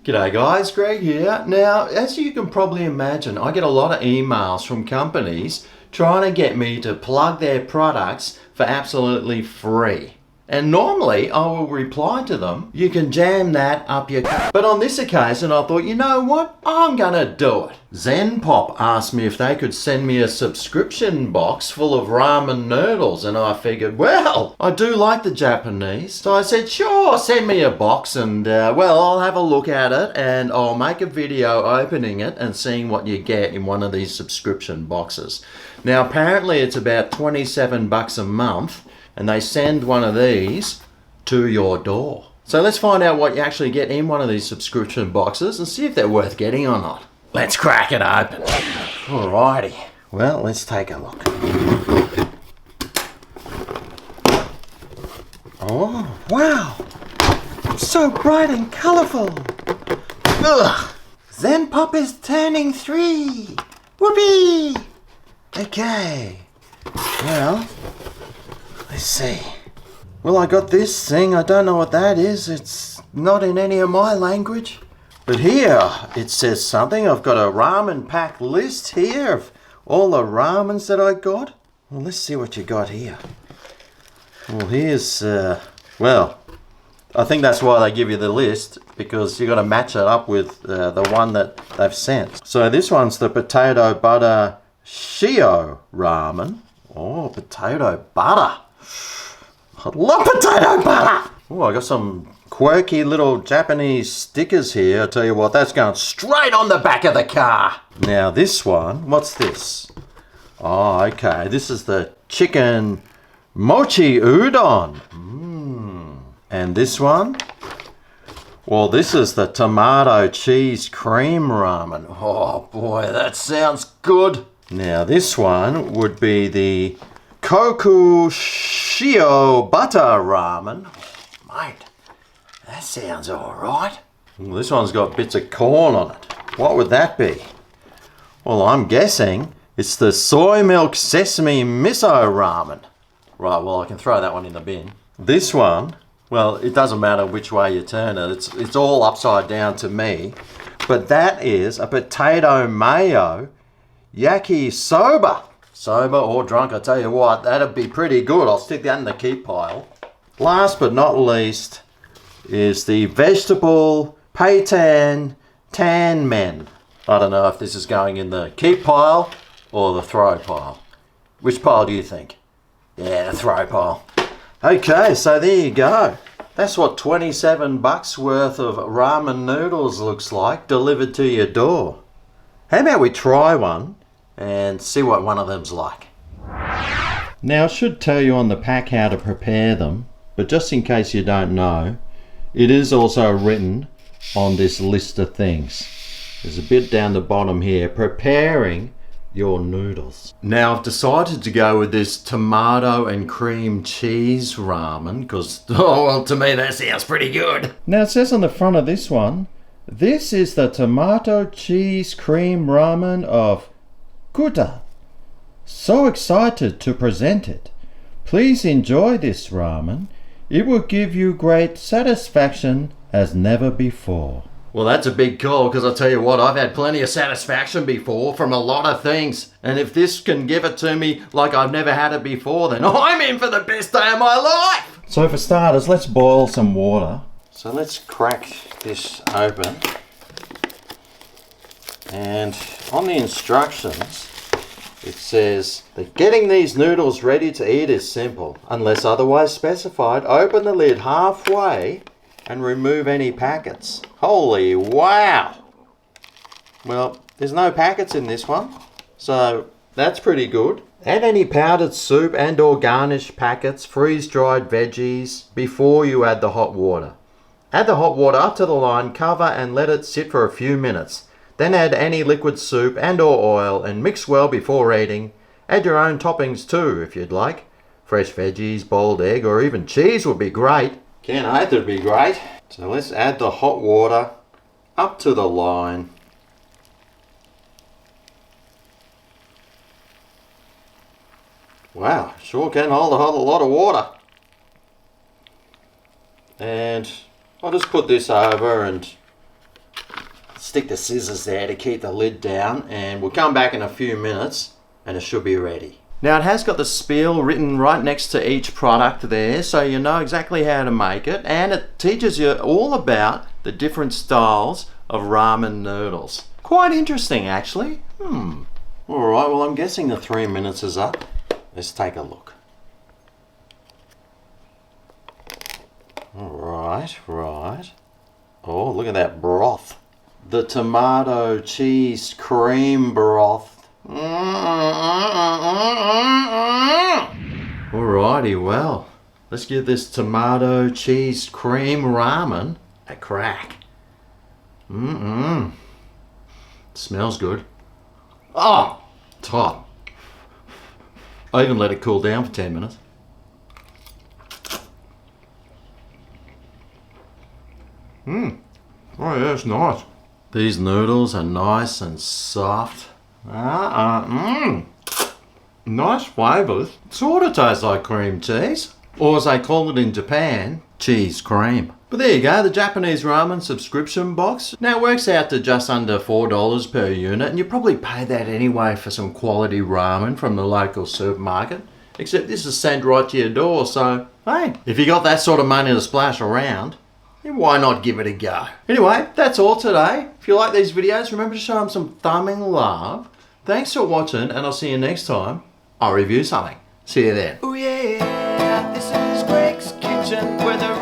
G'day guys, Greg here. Now, as you can probably imagine, I get a lot of emails from companies trying to get me to plug their products for absolutely free. And normally I will reply to them, you can jam that up your But on this occasion I thought, you know what, I'm gonna do it. ZenPop asked me if they could send me a subscription box full of ramen noodles, and I figured, well, I do like the Japanese. So I said, sure, send me a box and well, I'll have a look at it and I'll make a video opening it and seeing what you get in one of these subscription boxes. Now apparently it's about 27 bucks a month, and they send one of these to your door. So let's find out what you actually get in one of these subscription boxes and see if they're worth getting or not. Let's crack it open. Alrighty, well, let's take a look. Oh, wow, it's so bright and colourful. Ugh, ZenPop is turning 3. Whoopee! Okay, well, let's see. Well, I got this thing. I don't know what that is. It's not in any of my language. But here it says something. I've got a ramen pack list here of all the ramens that I got. Well, let's see what you got here. Well, here's, well, I think that's why they give you the list, because you've got to match it up with the one that they've sent. So this one's the potato butter shio ramen. Oh, potato butter. I love potato butter. Oh, I got some quirky little Japanese stickers here. I tell you what, that's going straight on the back of the car. Now this one, what's this? Oh, okay. This is the chicken mochi udon. And this one? Well, this is the tomato cheese cream ramen. Oh boy, that sounds good. Now this one would be the Koku Shio Butter Ramen. Oh, mate, that sounds alright. Well, this one's got bits of corn on it. What would that be? Well, I'm guessing it's the soy milk sesame miso ramen. Right, well, I can throw that one in the bin. This one, well, it doesn't matter which way you turn it. It's all upside down to me. But that is a potato mayo yakisoba. Sober or drunk, I tell you what, that'd be pretty good. I'll stick that in the keep pile. Last but not least is the vegetable peitan tanmen. I don't know if this is going in the keep pile or the throw pile. Which pile do you think? Yeah, the throw pile. Okay, so there you go. That's what 27 bucks worth of ramen noodles looks like delivered to your door. How about we try one and see what one of them's like. Now, I should tell you on the pack how to prepare them, but just in case you don't know, it is also written on this list of things. There's a bit down the bottom here, preparing your noodles. Now, I've decided to go with this tomato and cream cheese ramen because, oh, well, to me that sounds pretty good. Now, it says on the front of this one, this is the tomato cheese cream ramen of Kuta. So excited to present it. Please enjoy this ramen. It will give you great satisfaction as never before. Well, that's a big call, because I tell you what, I've had plenty of satisfaction before from a lot of things. And if this can give it to me like I've never had it before, then I'm in for the best day of my life. So for starters, let's boil some water. So let's crack this open. And on the instructions, it says that getting these noodles ready to eat is simple. Unless otherwise specified, open the lid halfway and remove any packets. Holy wow! Well, there's no packets in this one, so that's pretty good. Add any powdered soup and or garnish packets, freeze-dried veggies before you add the hot water. Add the hot water up to the line, cover and let it sit for a few minutes. Then add any liquid soup and or oil and mix well before eating. Add your own toppings too if you'd like. Fresh veggies, boiled egg or even cheese would be great. Can't hate it'd be great. So let's add the hot water up to the line. Wow, sure can hold a whole lot of water. And I'll just put this over and stick the scissors there to keep the lid down, and we'll come back in a few minutes and it should be ready. Now it has got the spiel written right next to each product there, so you know exactly how to make it, and it teaches you all about the different styles of ramen noodles. Quite interesting actually. Alright, well I'm guessing the 3 minutes is up. Let's take a look. Right. Oh, look at that broth. The tomato cheese cream broth. Alrighty, well, let's give this tomato cheese cream ramen a crack. Smells good. Oh, it's hot. I even let it cool down for 10 minutes. Oh yeah, it's nice. These noodles are nice and soft. Nice flavours. Sort of tastes like cream cheese. Or as they call it in Japan, cheese cream. But there you go, the Japanese Ramen Subscription Box. Now it works out to just under $4 per unit, and you probably pay that anyway for some quality ramen from the local supermarket. Except this is sent right to your door, so hey, if you got that sort of money to splash around, then why not give it a go? Anyway, that's all today. If you like these videos, remember to show them some thumbing love. Thanks for watching, and I'll see you next time I'll review something. See you then. Oh yeah, this is Greg's Kitchen, where the